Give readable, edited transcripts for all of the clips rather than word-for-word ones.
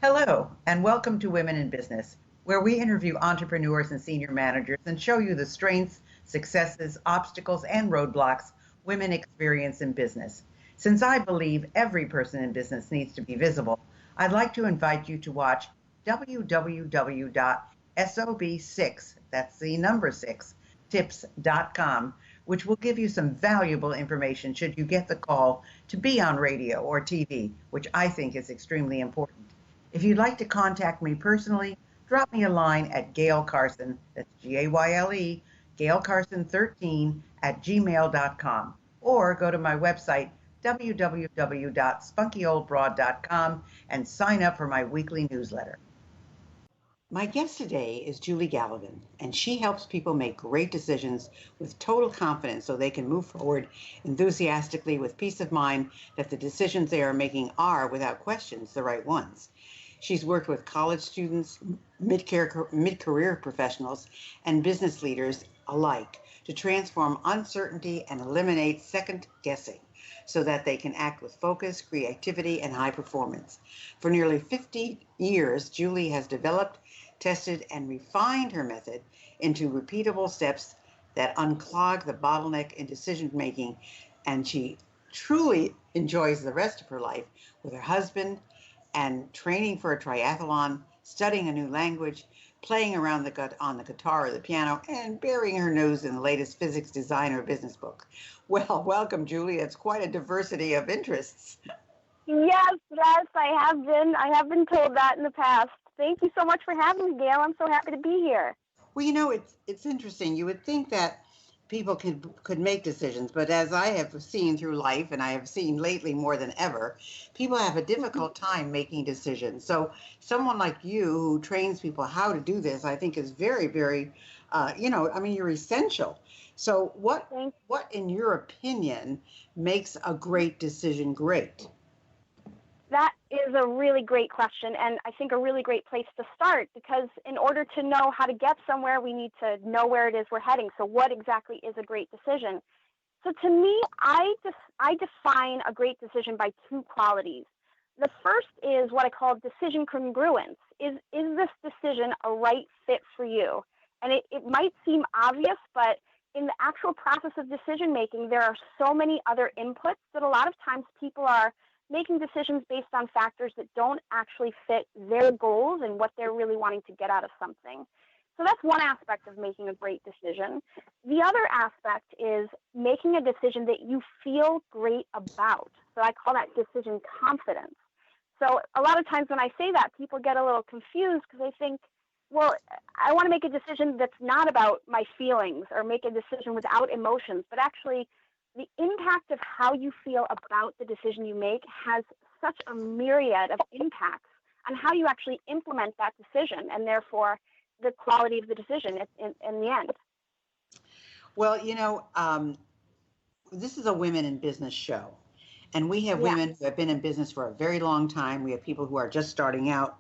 Hello, and welcome to Women in Business, where we interview entrepreneurs and senior managers and show you the strengths, successes, obstacles, and roadblocks women experience in business. Since I believe every person in business needs to be visible, I'd like to invite you to watch www.sob6, that's the number 6, tips.com, which will give you some valuable information should you get the call to be on radio or TV, which I think is extremely important. If you'd like to contact me personally, drop me a line at Gayle Carson, that's Gayle, Gayle Carson 13 at gmail.com, or go to my website, www.spunkyoldbroad.com, and sign up for my weekly newsletter. My guest today is Julie Gallivan, and she helps people make great decisions with total confidence so they can move forward enthusiastically with peace of mind that the decisions they are making are, without questions, the right ones. She's worked with college students, mid-career professionals, and business leaders alike to transform uncertainty and eliminate second guessing so that they can act with focus, creativity, and high performance. For nearly 50 years, Julie has developed, tested, and refined her method into repeatable steps that unclog the bottleneck in decision making, and she truly enjoys the rest of her life with her husband and training for a triathlon, studying a new language, playing around on the guitar or the piano, and burying her nose in the latest physics, design, or business book. Well, welcome, Julie. It's quite a diversity of interests. Yes, I have been told that in the past. Thank you so much for having me, Gail. I'm so happy to be here. Well, it's interesting. You would think that people could make decisions, but as I have seen through life, and I have seen lately more than ever, people have a difficult time making decisions. So someone like you who trains people how to do this, I think is very, very, you're essential. So what in your opinion makes a great decision great? That is a really great question, and I think a really great place to start, because in order to know how to get somewhere, we need to know where it is we're heading. So what exactly is a great decision? So to me, I define a great decision by two qualities. The first is what I call decision congruence. Is this decision a right fit for you? And it might seem obvious, but in the actual process of decision making, there are so many other inputs that a lot of times people are making decisions based on factors that don't actually fit their goals and what they're really wanting to get out of something. So that's one aspect of making a great decision. The other aspect is making a decision that you feel great about. So I call that decision confidence. So a lot of times when I say that, people get a little confused because they think, well, I want to make a decision that's not about my feelings or make a decision without emotions, but actually the impact of how you feel about the decision you make has such a myriad of impacts on how you actually implement that decision, and therefore the quality of the decision in the end. Well, this is a women in business show, and we have women who have been in business for a very long time. We have people who are just starting out.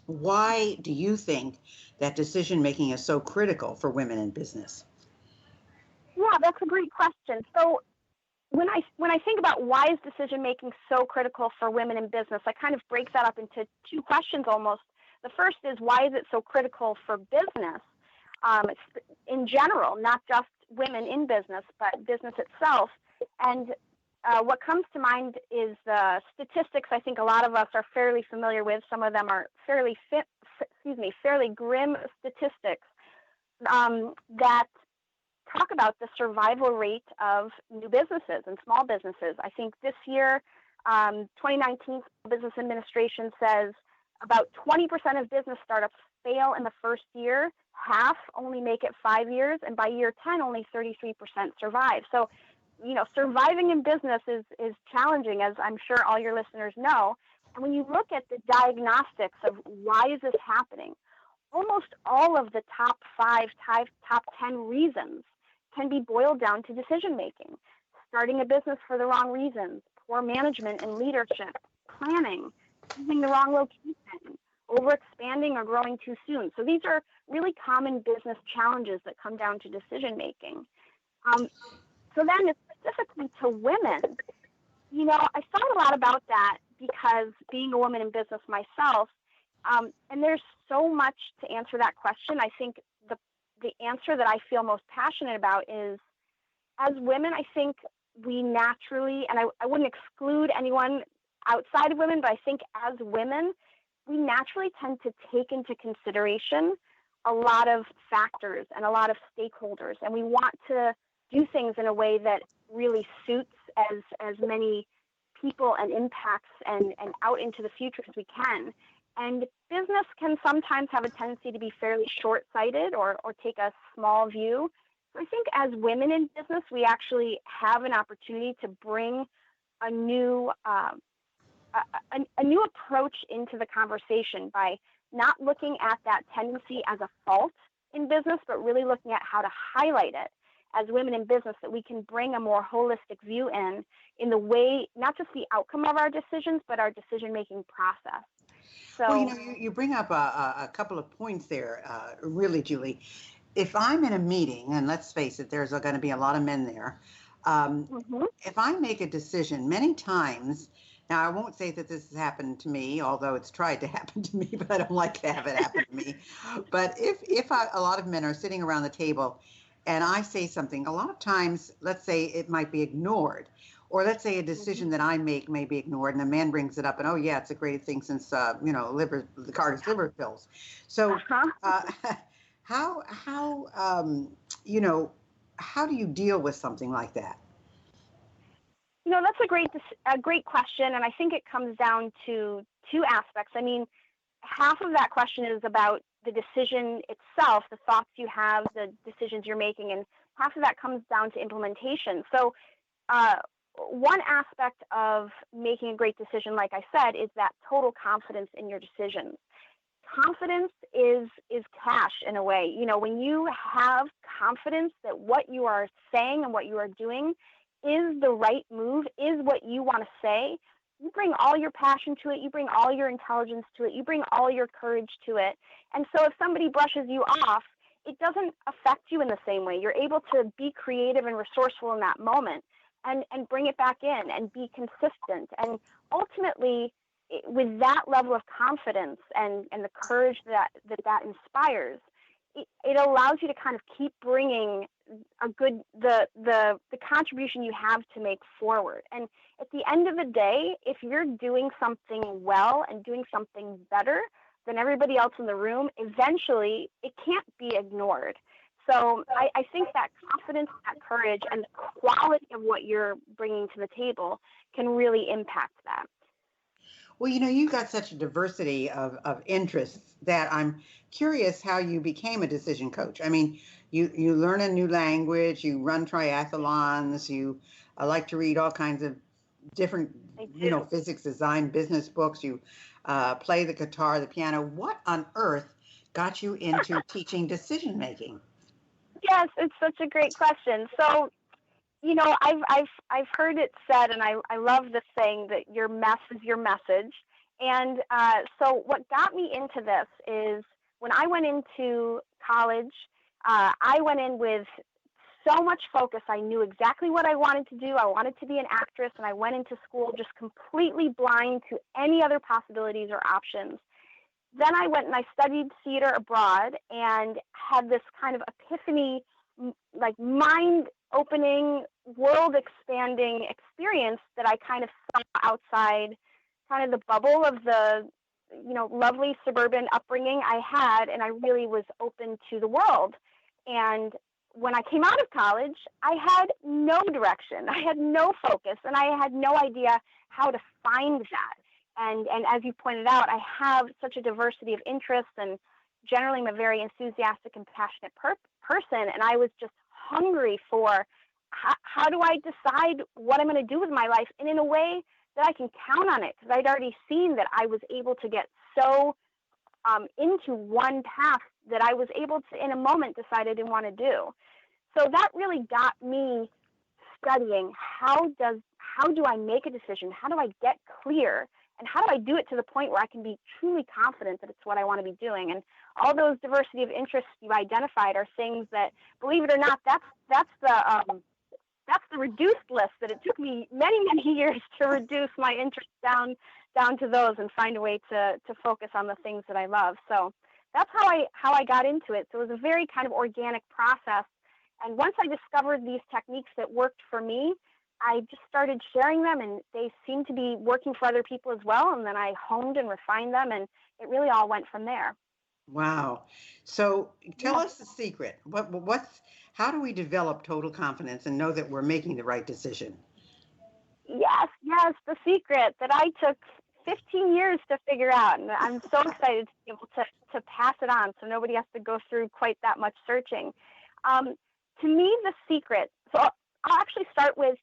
Why do you think that decision making is so critical for women in business? Yeah, that's a great question. So when I think about why is decision making so critical for women in business, I kind of break that up into two questions almost. The first is, why is it so critical for business in general, not just women in business, but business itself? And what comes to mind is statistics. I think a lot of us are fairly familiar with. Some of them are fairly grim statistics that talk about the survival rate of new businesses and small businesses. I think this year, 2019 Small Business Administration says about 20% of business startups fail in the first year, half only make it 5 years, and by year 10, only 33% survive. So, surviving in business is challenging, as I'm sure all your listeners know. And when you look at the diagnostics of why is this happening, almost all of the top 10 reasons can be boiled down to decision making. Starting a business for the wrong reasons, poor management and leadership, planning, choosing the wrong location, overexpanding or growing too soon. So these are really common business challenges that come down to decision making. So then specifically to women, I thought a lot about that because being a woman in business myself, and there's so much to answer that question. I think the answer that I feel most passionate about is, as women, I think we naturally, and I wouldn't exclude anyone outside of women, but I think as women, we naturally tend to take into consideration a lot of factors and a lot of stakeholders, and we want to do things in a way that really suits as many people and impacts and out into the future as we can. And business can sometimes have a tendency to be fairly short-sighted or take a small view. So I think as women in business, we actually have an opportunity to bring a new a new approach into the conversation by not looking at that tendency as a fault in business, but really looking at how to highlight it as women in business, that we can bring a more holistic view in the way, not just the outcome of our decisions, but our decision-making process. So, well, you bring up a couple of points there, really, Julie. If I'm in a meeting, and let's face it, there's going to be a lot of men there. If I make a decision, many times, now I won't say that this has happened to me, although it's tried to happen to me, but I don't like to have it happen to me. But if a lot of men are sitting around the table and I say something, a lot of times, let's say it might be ignored. Or let's say a decision that I make may be ignored, and a man brings it up, and oh yeah, it's a great thing since the Carter's liver pills. So how do you deal with something like that? That's a great question, and I think it comes down to two aspects. I mean, half of that question is about the decision itself, the thoughts you have, the decisions you're making, and half of that comes down to implementation. So one aspect of making a great decision, like I said, is that total confidence in your decisions. Confidence is cash in a way. When you have confidence that what you are saying and what you are doing is the right move, is what you want to say, you bring all your passion to it, you bring all your intelligence to it, you bring all your courage to it. And so if somebody brushes you off, it doesn't affect you in the same way. You're able to be creative and resourceful in that moment and bring it back in and be consistent. And ultimately, with that level of confidence and the courage that inspires, it allows you to kind of keep bringing the contribution you have to make forward. And at the end of the day, if you're doing something well and doing something better than everybody else in the room, eventually it can't be ignored. So I think that confidence, that courage, and the quality of what you're bringing to the table can really impact that. Well, you've got such a diversity of interests that I'm curious how you became a decision coach. I mean, you learn a new language, you run triathlons, you like to read all kinds of different, physics, design, business books, you play the guitar, the piano. What on earth got you into teaching decision making? Yes, it's such a great question. So, I've heard it said, and I love the saying that your mess is your message. And so what got me into this is when I went into college, I went in with so much focus. I knew exactly what I wanted to do. I wanted to be an actress, and I went into school just completely blind to any other possibilities or options. Then I went and I studied theater abroad and had this kind of epiphany, like mind-opening, world-expanding experience that I kind of saw outside kind of the bubble of the, lovely suburban upbringing I had, and I really was open to the world. And when I came out of college, I had no direction. I had no focus, and I had no idea how to find that. And as you pointed out, I have such a diversity of interests, and generally I'm a very enthusiastic and passionate person, and I was just hungry for how do I decide what I'm going to do with my life, and in a way that I can count on it, because I'd already seen that I was able to get so into one path that I was able to, in a moment, decide I didn't want to do. So that really got me studying how do I make a decision? How do I get clear? And how do I do it to the point where I can be truly confident that it's what I want to be doing? And all those diversity of interests you identified are things that, believe it or not, that's the reduced list that it took me many, many years to reduce my interest down down to those and find a way to focus on the things that I love. So that's how I got into it. So it was a very kind of organic process. And once I discovered these techniques that worked for me, I just started sharing them, and they seemed to be working for other people as well. And then I honed and refined them, and it really all went from there. Wow. So tell us the secret. How do we develop total confidence and know that we're making the right decision? Yes, the secret that I took 15 years to figure out. And I'm so excited to be able to pass it on so nobody has to go through quite that much searching. To me, the secret, so I'll actually start with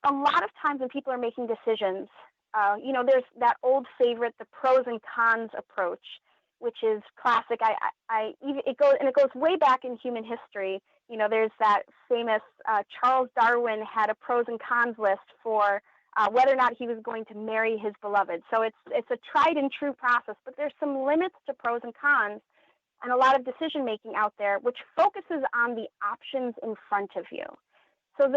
a lot of times when people are making decisions, there's that old favorite, the pros and cons approach, which is classic. It goes way back in human history. There's that famous Charles Darwin had a pros and cons list for whether or not he was going to marry his beloved. So it's a tried and true process, but there's some limits to pros and cons, and a lot of decision making out there which focuses on the options in front of you. So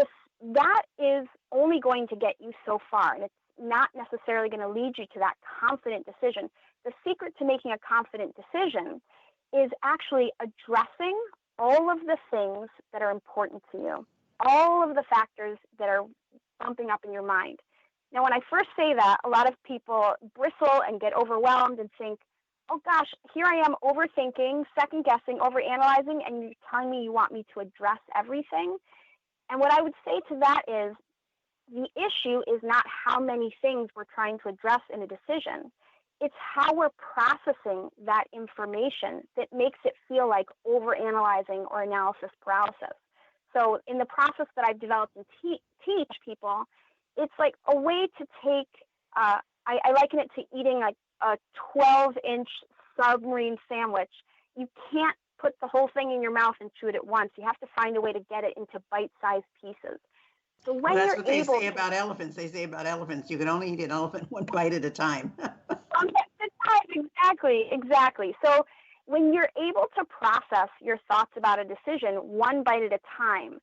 that is only going to get you so far, and it's not necessarily going to lead you to that confident decision. The secret to making a confident decision is actually addressing all of the things that are important to you, all of the factors that are bumping up in your mind. Now, when I first say that, a lot of people bristle and get overwhelmed and think, oh gosh, here I am overthinking, second guessing, overanalyzing, and you're telling me you want me to address everything. And what I would say to that is the issue is not how many things we're trying to address in a decision. It's how we're processing that information that makes it feel like overanalyzing or analysis paralysis. So in the process that I've developed and teach people, it's like a way to take, I liken it to eating like a 12-inch submarine sandwich. You can't put the whole thing in your mouth and chew it at once. You have to find a way to get it into bite-sized pieces. So when that's you're what they able say about elephants. They say about elephants, you can only eat an elephant one bite at a time. Exactly. So when you're able to process your thoughts about a decision one bite at a time,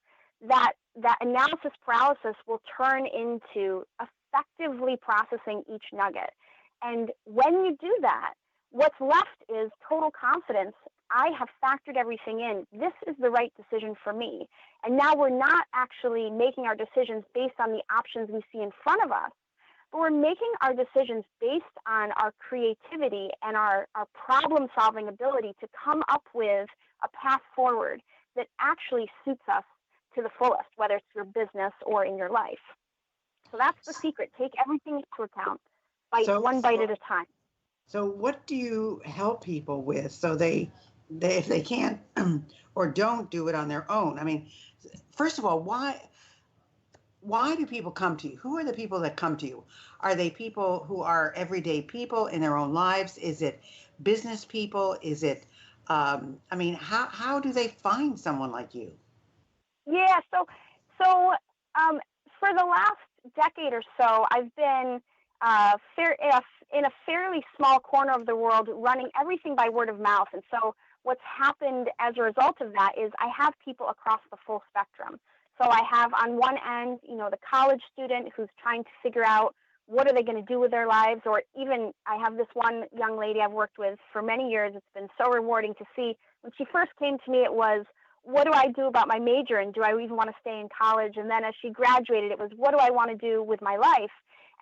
that analysis paralysis will turn into effectively processing each nugget. And when you do that, what's left is total confidence. I have factored everything in. This is the right decision for me. And now we're not actually making our decisions based on the options we see in front of us, but we're making our decisions based on our creativity and our problem-solving ability to come up with a path forward that actually suits us to the fullest, whether it's your business or in your life. So that's the secret. Take everything into account, one bite at a time. So what do you help people with so they if they can't or don't do it on their own? I mean, first of all, why do people come to you? Who are the people that come to you? Are they people who are everyday people in their own lives? Is it business people? Is it, how do they find someone like you? Yeah, so for the last decade or so, I've been in a fairly small corner of the world running everything by word of mouth. And so what's happened as a result of that is I have people across the full spectrum. So I have on one end, the college student who's trying to figure out what are they going to do with their lives, or even I have this one young lady I've worked with for many years. It's been so rewarding to see. When she first came to me, it was, what do I do about my major, and do I even want to stay in college? And then as she graduated, it was, what do I want to do with my life?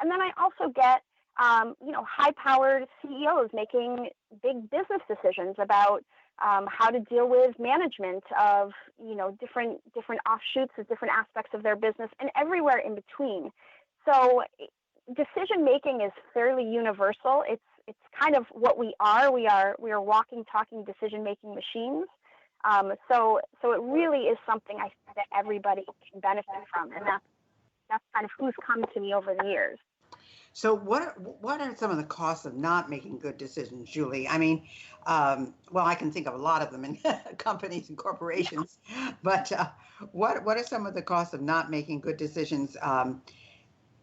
And then I also get, high-powered CEOs making big business decisions about how to deal with management of, different offshoots of different aspects of their business and everywhere in between. So decision making is fairly universal. It's kind of what we are. We are walking, talking decision making machines. So it really is something I think that everybody can benefit from, and that's kind of who's come to me over the years. So what are some of the costs of not making good decisions, Julie? I mean, I can think of a lot of them in companies and corporations, but what are some of the costs of not making good decisions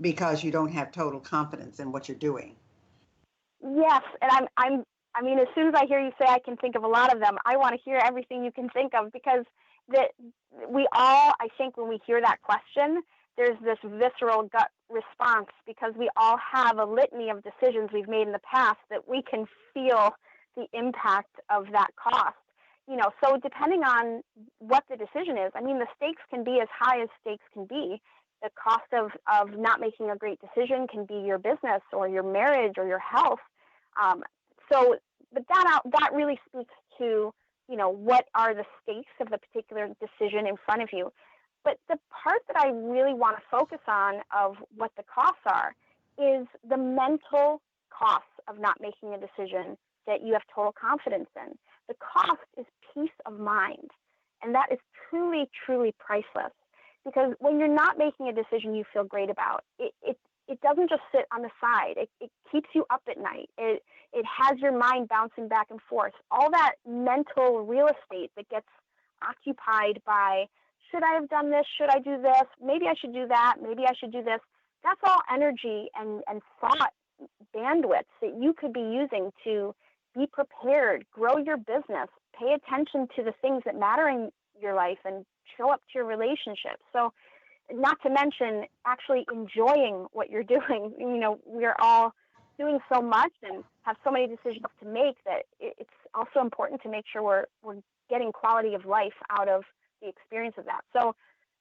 because you don't have total confidence in what you're doing? Yes, and as soon as I hear you say I can think of a lot of them, I want to hear everything you can think of, because we all, I think when we hear that question, there's this visceral gut response because we all have a litany of decisions we've made in the past that we can feel the impact of that cost. So depending on what the decision is, I mean, the stakes can be as high as stakes can be. The cost of not making a great decision can be your business or your marriage or your health. But that really speaks to, what are the stakes of the particular decision in front of you. But the part that I really want to focus on of what the costs are is the mental costs of not making a decision that you have total confidence in. The cost is peace of mind, and that is truly, truly priceless. Because when you're not making a decision you feel great about, it doesn't just sit on the side. It keeps you up at night. It has your mind bouncing back and forth. All that mental real estate that gets occupied by, should I have done this? Should I do this? Maybe I should do that. Maybe I should do this. That's all energy and thought bandwidth that you could be using to be prepared, grow your business, pay attention to the things that matter in your life, and show up to your relationships. So not to mention actually enjoying what you're doing. We're all doing so much and have so many decisions to make that it's also important to make sure we're getting quality of life out of the experience of that. So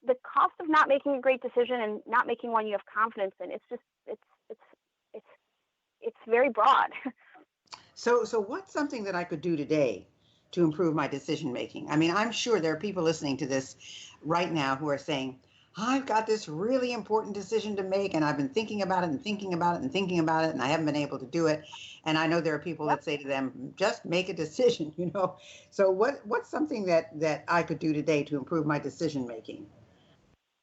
the cost of not making a great decision and not making one you have confidence in, it's very broad. So what's something that I could do today to improve my decision making? I mean, I'm sure there are people listening to this right now who are saying, I've got this really important decision to make, and I've been thinking about it and thinking about it and thinking about it, and I haven't been able to do it. And I know there are people that say to them, just make a decision, So what's something that I could do today to improve my decision making?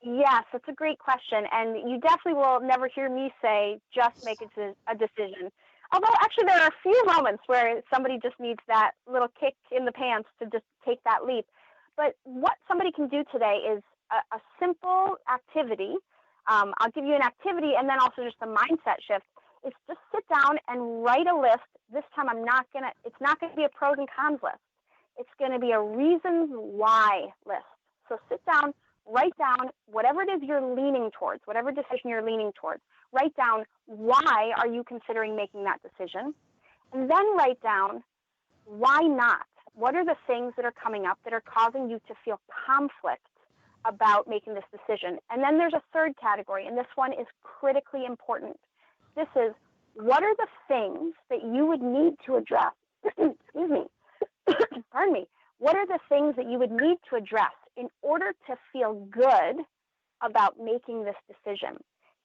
Yes, that's a great question. And you definitely will never hear me say, just make a decision. Although actually there are a few moments where somebody just needs that little kick in the pants to just take that leap. But what somebody can do today is a simple activity. I'll give you an activity and then also just a mindset shift. Is just sit down and write a list. This time it's not going to be a pros and cons list. It's going to be a reasons why list. So sit down, write down whatever it is you're leaning towards, whatever decision you're leaning towards. Write down why are you considering making that decision, and then write down why not. What are the things that are coming up that are causing you to feel conflict about making this decision? And then there's a third category, and this one is critically important. This is, what are the things that you would need to address? Excuse me. Pardon me. What are the things that you would need to address in order to feel good about making this decision?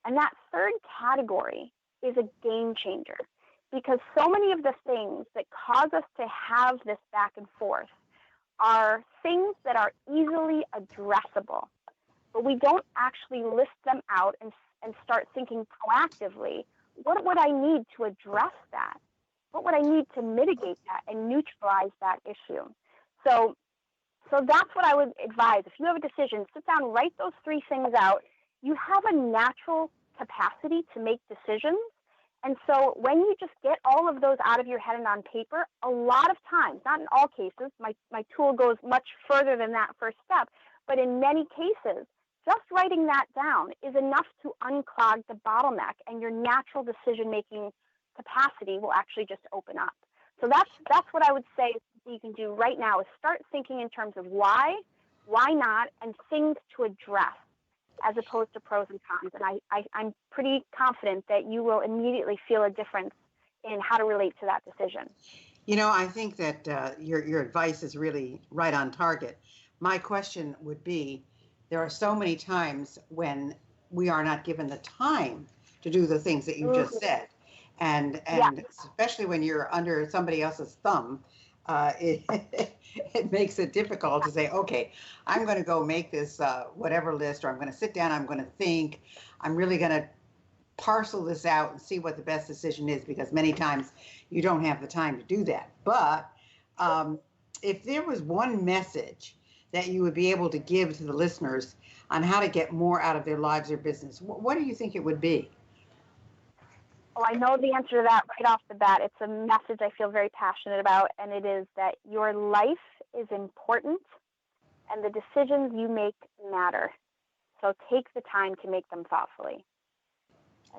And that third category is a game changer, because so many of the things that cause us to have this back and forth are things that are easily addressable, but we don't actually list them out and start thinking proactively, what would I need to address that? What would I need to mitigate that and neutralize that issue? So that's what I would advise. If you have a decision, sit down, write those three things out. You have a natural capacity to make decisions. And so when you just get all of those out of your head and on paper, a lot of times, not in all cases, my tool goes much further than that first step, but in many cases, just writing that down is enough to unclog the bottleneck, and your natural decision-making capacity will actually just open up. So that's what I would say you can do right now, is start thinking in terms of why not, and things to address, as opposed to pros and cons. And I'm pretty confident that you will immediately feel a difference in how to relate to that decision. I think that your advice is really right on target. My question would be, there are so many times when we are not given the time to do the things that you just said. And especially when you're under somebody else's thumb, it makes it difficult to say, okay, I'm going to go make this whatever list, or I'm going to sit down, I'm going to think, I'm really going to parcel this out and see what the best decision is, because many times you don't have the time to do that. But if there was one message that you would be able to give to the listeners on how to get more out of their lives or business, what do you think it would be? Oh, I know the answer to that right off the bat. It's a message I feel very passionate about, and it is that your life is important and the decisions you make matter. So take the time to make them thoughtfully.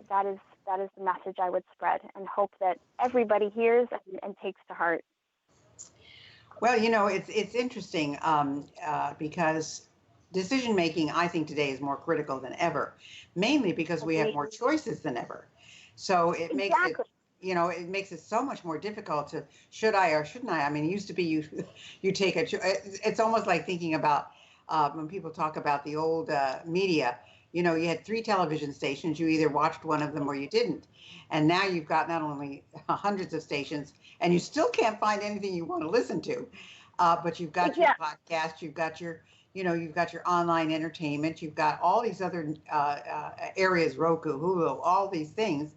That is the message I would spread, and hope that everybody hears and takes to heart. Well, it's interesting because decision making, I think, today is more critical than ever, mainly because we have more choices than ever. So it makes it, it makes it so much more difficult to should I or shouldn't I? I mean, it used to be you take it's almost like thinking about when people talk about the old media. You had 3 television stations. You either watched one of them or you didn't. And now you've got not only hundreds of stations, and you still can't find anything you want to listen to, but you've got your podcast, you've got your online entertainment, you've got all these other areas, Roku, Hulu, all these things,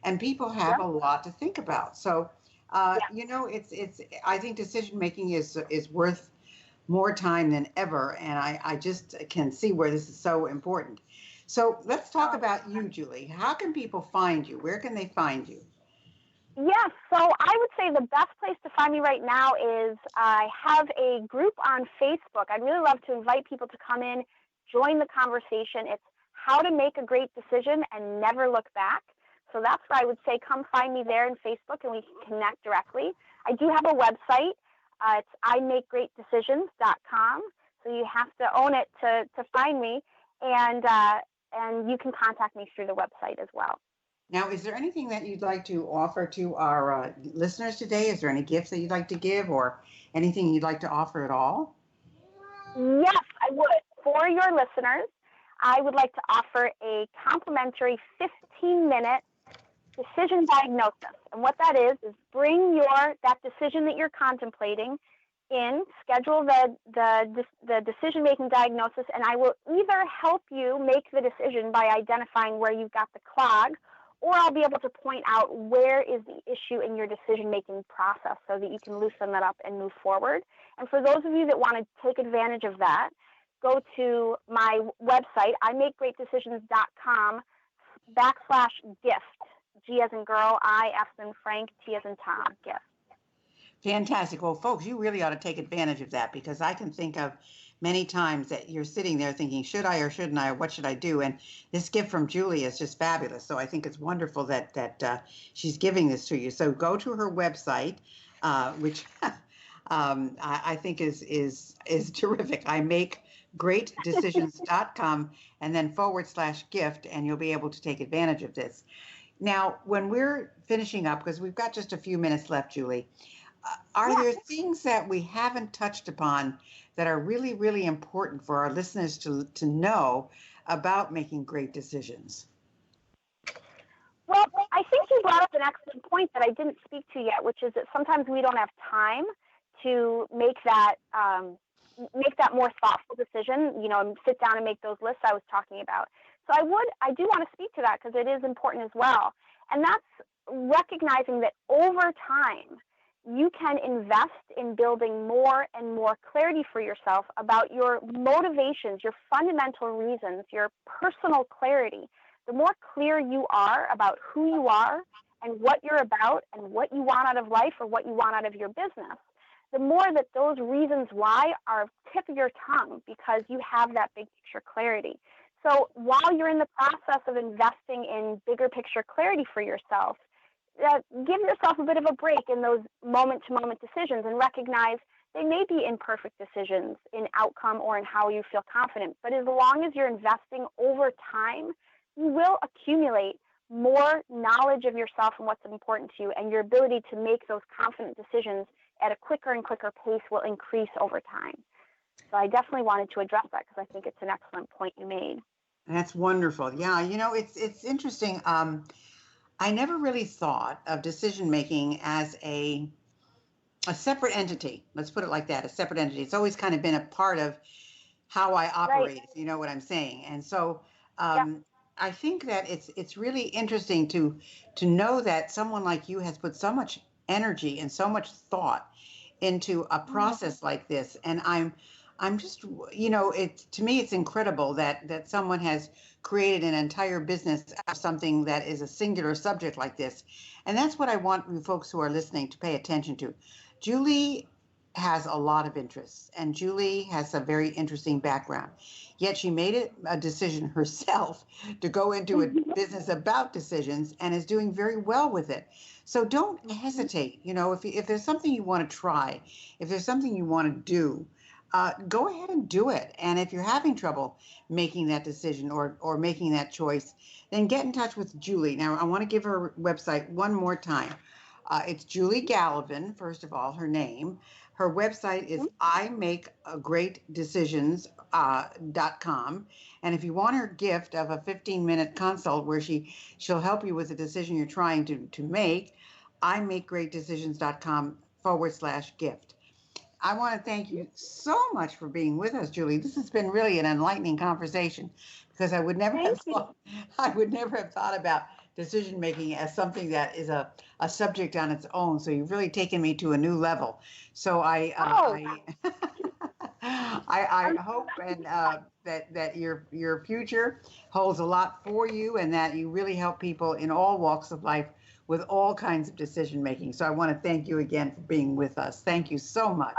and people have a lot to think about. So, it's I think decision making is worth more time than ever, and I just can see where this is so important. So let's talk about you, Julie. How can people find you? Where can they find you? Yes, so I would say the best place to find me right now is I have a group on Facebook. I'd really love to invite people to come in, join the conversation. It's how to make a great decision and never look back. So that's where I would say come find me there in Facebook, and we can connect directly. I do have a website. It's imakegreatdecisions.com. So you have to own it to find me. And you can contact me through the website as well. Now, is there anything that you'd like to offer to our listeners today? Is there any gifts that you'd like to give, or anything you'd like to offer at all? Yes, I would. For your listeners, I would like to offer a complimentary 15-minute decision diagnosis. And what that is bring that decision that you're contemplating in, schedule the decision-making diagnosis, and I will either help you make the decision by identifying where you've got the clog, or I'll be able to point out where is the issue in your decision-making process so that you can loosen that up and move forward. And for those of you that want to take advantage of that, go to my website, imakegreatdecisions.com/gift. G as in girl, I, F as in Frank, T as in Tom, gift. Fantastic. Well, folks, you really ought to take advantage of that, because I can think of many times that you're sitting there thinking, should I or shouldn't I, or what should I do? And this gift from Julie is just fabulous. So I think it's wonderful that she's giving this to you. So go to her website, which I think is terrific. imakegreatdecisions.com and then /gift, and you'll be able to take advantage of this. Now, when we're finishing up, because we've got just a few minutes left, Julie, are there things that we haven't touched upon that are really, really important for our listeners to know about making great decisions? Well, I think you brought up an excellent point that I didn't speak to yet, which is that sometimes we don't have time to make that more thoughtful decision, and sit down and make those lists I was talking about. So I do want to speak to that because it is important as well. And that's recognizing that over time, you can invest in building more and more clarity for yourself about your motivations, your fundamental reasons, your personal clarity. The more clear you are about who you are and what you're about and what you want out of life or what you want out of your business, the more that those reasons why are tip of your tongue because you have that big picture clarity. So while you're in the process of investing in bigger picture clarity for yourself, give yourself a bit of a break in those moment-to-moment decisions and recognize they may be imperfect decisions in outcome or in how you feel confident. But as long as you're investing over time, you will accumulate more knowledge of yourself and what's important to you, and your ability to make those confident decisions at a quicker and quicker pace will increase over time. So I definitely wanted to address that because I think it's an excellent point you made. That's wonderful. Yeah, it's interesting. I never really thought of decision making as a separate entity. Let's put it like that, a separate entity. It's always kind of been a part of how I operate, right. If you know what I'm saying. And so I think that it's really interesting to know that someone like you has put so much energy and so much thought into a process like this. And I'm just, to me, it's incredible that someone has created an entire business out of something that is a singular subject like this. And that's what I want you folks who are listening to pay attention to. Julie has a lot of interests, and Julie has a very interesting background. Yet she made it a decision herself to go into a business about decisions and is doing very well with it. So don't hesitate. If there's something you want to try, if there's something you want to do, go ahead and do it. And if you're having trouble making that decision or making that choice, then get in touch with Julie. Now, I want to give her website one more time. It's Julie Gallivan, first of all, her name. Her website is imakegreatdecisions.com. And if you want her gift of a 15-minute consult where she'll help you with the decision you're trying to make, imakegreatdecisions.com/gift. I want to thank you so much for being with us, Julie. This has been really an enlightening conversation because I would never have thought about decision making as something that is a subject on its own. So you've really taken me to a new level. So I hope that your future holds a lot for you, and that you really help people in all walks of life with all kinds of decision making. So I want to thank you again for being with us. Thank you so much.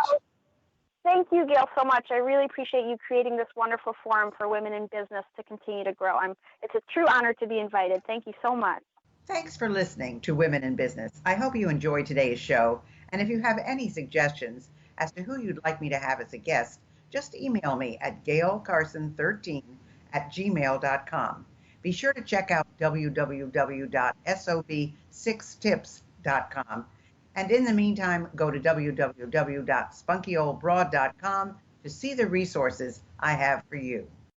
Thank you, Gayle, so much. I really appreciate you creating this wonderful forum for women in business to continue to grow. It's a true honor to be invited. Thank you so much. Thanks for listening to Women in Business. I hope you enjoyed today's show. And if you have any suggestions as to who you'd like me to have as a guest, just email me at gaylecarson13@gmail.com. Be sure to check out www.sob6tips.com. And in the meantime, go to www.spunkyoldbroad.com to see the resources I have for you.